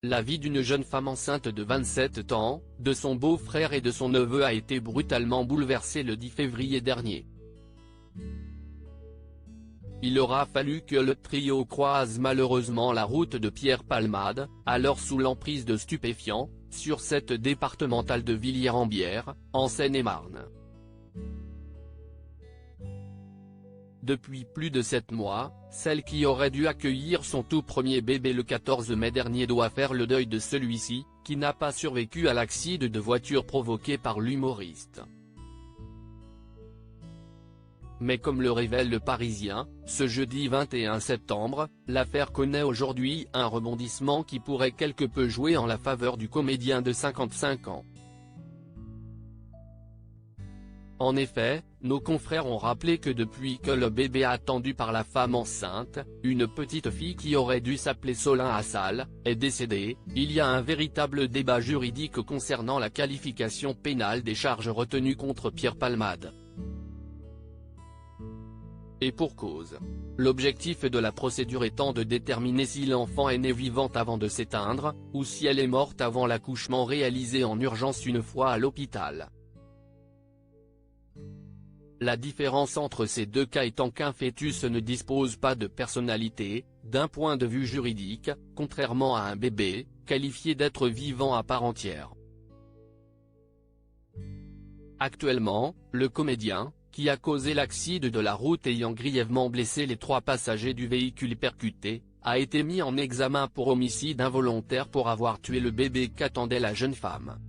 La vie d'une jeune femme enceinte de 27 ans, de son beau-frère et de son neveu a été brutalement bouleversée le 10 février dernier. Il aura fallu que le trio croise malheureusement la route de Pierre Palmade, alors sous l'emprise de stupéfiants, sur cette départementale de Villiers-en-Bière, en Seine-et-Marne. Depuis plus de 7 mois, celle qui aurait dû accueillir son tout premier bébé le 14 mai dernier doit faire le deuil de celui-ci, qui n'a pas survécu à l'accident de voiture provoqué par l'humoriste. Mais comme le révèle Le Parisien, ce jeudi 21 septembre, l'affaire connaît aujourd'hui un rebondissement qui pourrait quelque peu jouer en la faveur du comédien de 55 ans. En effet, nos confrères ont rappelé que depuis que le bébé attendu par la femme enceinte, une petite fille qui aurait dû s'appeler Solin Assal, est décédée, il y a un véritable débat juridique concernant la qualification pénale des charges retenues contre Pierre Palmade. Et pour cause. L'objectif de la procédure étant de déterminer si l'enfant est né vivante avant de s'éteindre, ou si elle est morte avant l'accouchement réalisé en urgence une fois à l'hôpital. La différence entre ces deux cas étant qu'un fœtus ne dispose pas de personnalité, d'un point de vue juridique, contrairement à un bébé, qualifié d'être vivant à part entière. Actuellement, le comédien, qui a causé l'accident de la route ayant grièvement blessé les 3 passagers du véhicule percuté, a été mis en examen pour homicide involontaire pour avoir tué le bébé qu'attendait la jeune femme.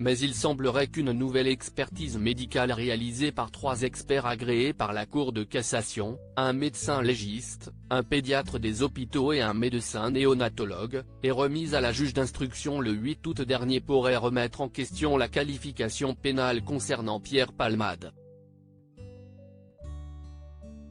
Mais il semblerait qu'une nouvelle expertise médicale réalisée par 3 experts agréés par la Cour de cassation, un médecin légiste, un pédiatre des hôpitaux et un médecin néonatologue, est remise à la juge d'instruction le 8 août dernier pourrait remettre en question la qualification pénale concernant Pierre Palmade.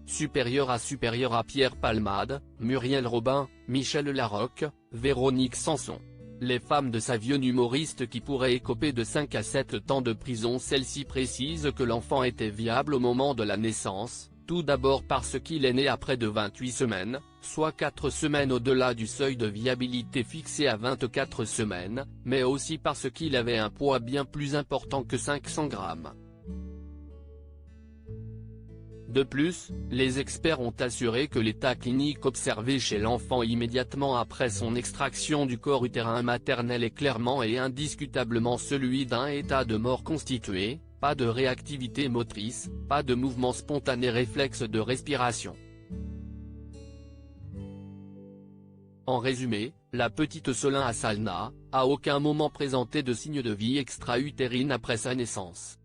Supérieur à Pierre Palmade, Muriel Robin, Michel Larocque, Véronique Sanson. Les femmes de sa vieux humoriste qui pourraient écoper de 5 à 7 ans de prison. Celle-ci précise que l'enfant était viable au moment de la naissance, tout d'abord parce qu'il est né à près de 28 semaines, soit 4 semaines au-delà du seuil de viabilité fixé à 24 semaines, mais aussi parce qu'il avait un poids bien plus important que 500 grammes. De plus, les experts ont assuré que l'état clinique observé chez l'enfant immédiatement après son extraction du corps utérin maternel est clairement et indiscutablement celui d'un état de mort constitué, pas de réactivité motrice, pas de mouvement spontané réflexe de respiration. En résumé, la petite Solin Assal n'a, à aucun moment présenté de signes de vie extra-utérine après sa naissance.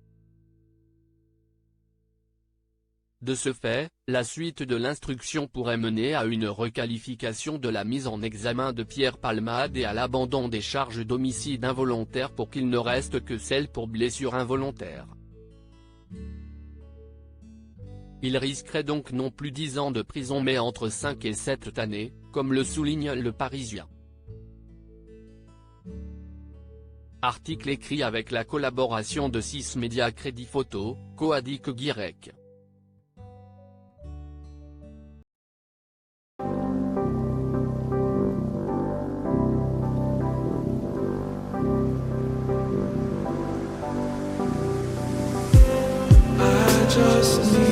De ce fait, la suite de l'instruction pourrait mener à une requalification de la mise en examen de Pierre Palmade et à l'abandon des charges d'homicide involontaire pour qu'il ne reste que celles pour blessure involontaire. Il risquerait donc non plus 10 ans de prison mais entre 5 et 7 années, comme le souligne Le Parisien. Article écrit avec la collaboration de 6 médias Crédit Photo, Coadic Guirec. Just